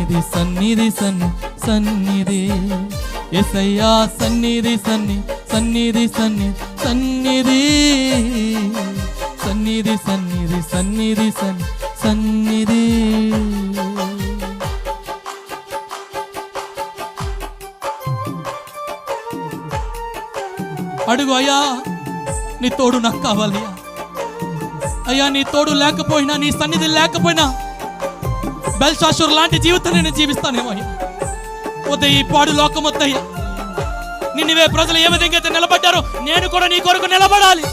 సన్నిధి సన్నిధి సన్నిధి యేసయ్యా సన్నిధి సన్నిధి సన్నిధి సన్నిధి సన్నిధి సన్నిధి సన్నిధి. అడుగు అయ్యా, నీ తోడు నాకు కావాలి అయ్యా. నీ తోడు లేకపోయినా, నీ సన్నిధి లేకపోయినా బెల్షాషూర్ లాంటి జీవితాన్ని నేను జీవిస్తానేమో అయ్యా. వద్ద ఈ పాడు లోకం వద్దయ్యా. నిన్నవే ప్రజలు ఏ విధంగా అయితే నిలబడ్డారో నేను కూడా నీ కొరకు నిలబడాలి.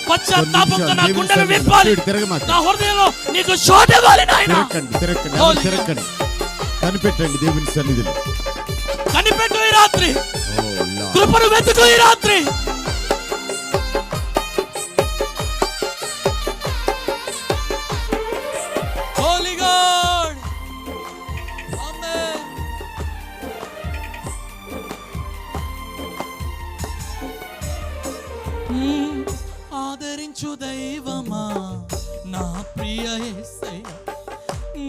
పశ్చాత్తాపంతో నా గుండెలు విప్పాలి, నా హృదయంలో నీకు చోటు ఇవ్వాలి నాయనా. కనిపెట్టండి దేవుని సన్నిధిలో, కనిపెట్టు ఈ రాత్రి, కృపను వెతుకు ఈ రాత్రి. హోలీ గాడ్, ఆమేన్. ఆదరించు దైవమా నా ప్రియ యేసయ్యా,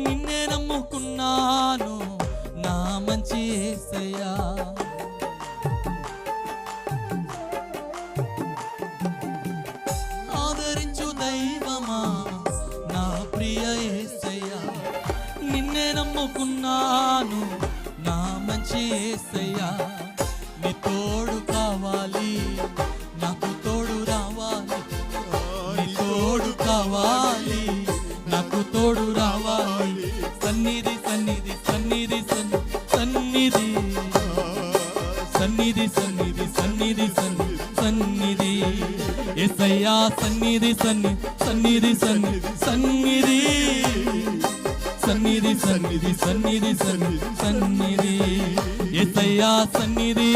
నిన్నే నమ్ముకున్నాను నా మంచి యేసయ్యా. ఆదరించు దైవమా నా ప్రియ యేసయ్యా, నిన్నే నమ్ముకున్నాను నా మంచి యేసయ్యా. నీ తోడు కావాలి, నాకు తోడు రావాలి. నీ తోడు కావాలి, నాకు తోడు రావాలి. సన్నిధి సన్నిధి సన్నిధి సన్నిధి సన్నిధి సన్నిధి సన్నిధి సన్నిధి యేసయ్యా సన్నిధి సన్నిధి సన్నిధి సన్నిధి సన్నిధి సన్నిధి సన్నిధి యేసయ్యా సన్నిధి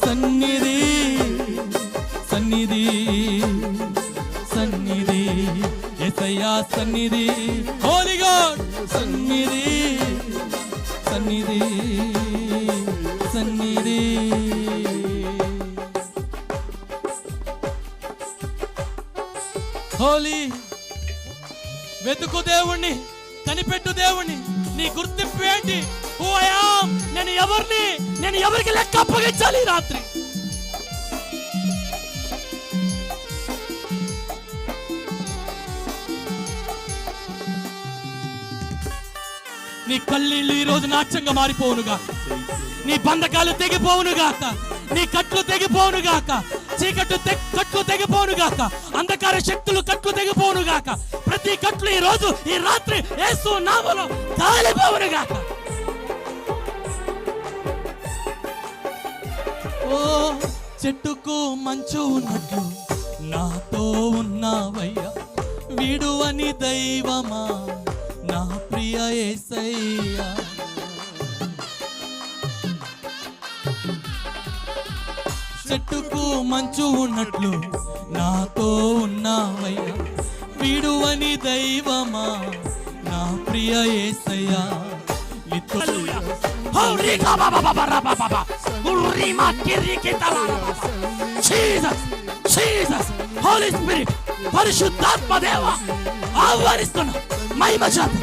సన్నిధి సన్నిధి సన్నిధి యేసయ్యా సన్నిధి. హోలీ గాడ్ సన్నిధి సన్నిధి సన్నిధి. హోలీ, వెతుకు దేవుణ్ణి, కనిపెట్టు దేవుణ్ణి. నీ గుర్తింపు ఏంటి? హూ ఐ యామ్, నేను ఎవరిని, నేను ఎవరికి లెక్క అప్పగించాలి రాత్రి. నీ కళ్ళీళ్ళు ఈ రోజు నాట్యంగా మారిపోవునుగా, నీ బంధకాలు తెగిపోవునుగాక, నీ కట్లు తెగిపోవునుగాక, చీకట్లు కట్లు తెగిపోవునుగాక, అంధకార శక్తులు కట్లు తెగిపోవునుగాక. ప్రతి కట్లు ఈ రోజు ఈ రాత్రి యేసు నామములో కాలిపోవునుగాక. ఓ చెట్టుకు మంచు ఉన్నట్లు నాతో ఉన్నావయ్యా, విడువని దైవమా నా ప్రియ యేసయ్యా. చెట్టుకు మంచు ఉన్నట్లు నాతో ఉన్నావయ్యా, విడువని దైవమా నా ప్రియ యేసయ్యా. పరిశుద్ధాత్మ దేవ ఆహ్వానిస్తున్నా, మహిమ చేత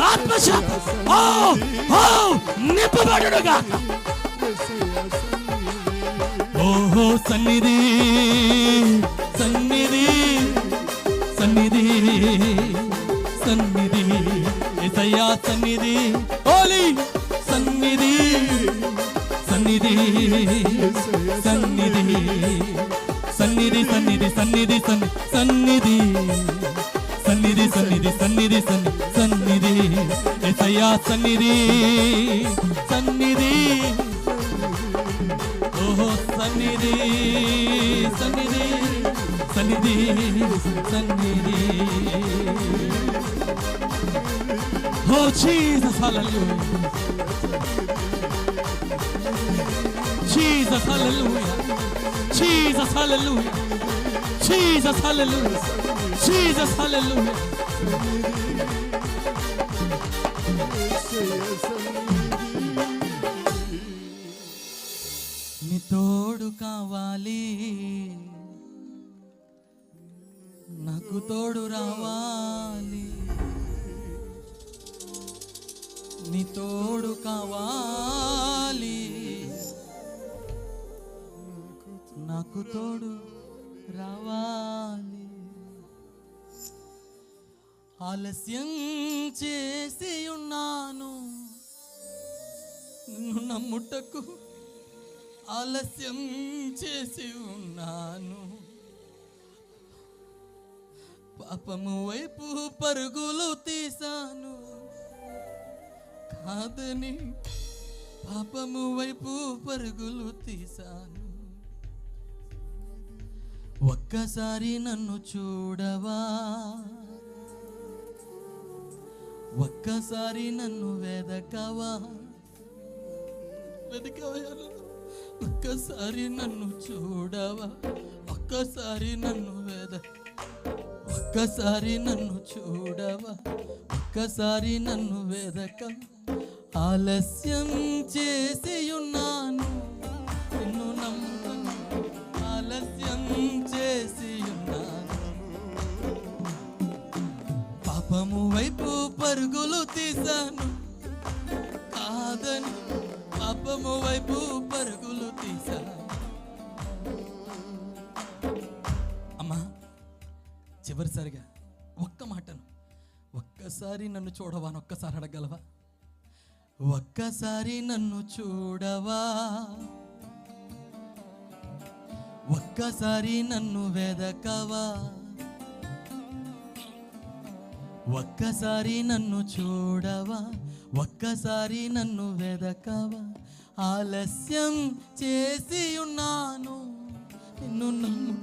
ఆత్మ చేత నింపబడునుగాక. ఓహో సన్నిధి సన్నిధి సన్నిధి సన్నిధి యేసయ్యా సన్నిధి. హోలీ సన్నిధి సన్నిధి సన్నిధి సన్నిధి సన్నిధి సన్నిధి సన్నిధి సన్నిధి సన్నిధి సన్నిధి సన్నిధి యేసయ్యా సన్నిధి సన్నిధి. ఓహో సన్నిధి సన్నిధి సన్నిధి సన్నిధి. ఓ Jesus hallelujah, Jesus hallelujah, Jesus hallelujah, Jesus hallelujah, Jesus hallelujah. నీ తోడు కావాలి, నాకు తోడు రావాలి. నీ తోడు కావాలి, నాకు తోడు రావాలి. ఆలస్యం చేసి ఉన్నాను నిన్ను నమ్ముటకు, ఆలస్యం చేసి ఉన్నాను. పాపము వైపు పరుగులు తీశాను కాదని, పాపము వైపు పరుగులు తీశాను. ఒక్కసారి నన్ను చూడవా, ఒక్కసారి నన్ను వెదకవా, ఒక్కసారి నన్ను చూడవా, ఒక్కసారి నన్ను ఒక్కసారి నన్ను చూడవా, ఒక్కసారి నన్ను వెదక. ఆలస్యం చేసి ఉన్నాను నిన్ను నమ్ముతాను, ఆలస్యం చేసి ఉన్నాను. పాపము వైపు పరుగులు తీశాను కాదని, పాపము వైపు పరుగులు తీశాను. అమ్మా చివరిసారిగా ఒక్క మాటను, ఒక్కసారి నన్ను చూడవా అని ఒక్కసారి అడగలవా? ఒక్కసారి నన్ను చూడవా, ఒక్కసారి నన్ను వెదకవా, ఒక్కసారి నన్ను చూడవా, ఒక్కసారి నన్ను వెదకవా. ఆలస్యం చేసి ఉన్నాను నిన్ను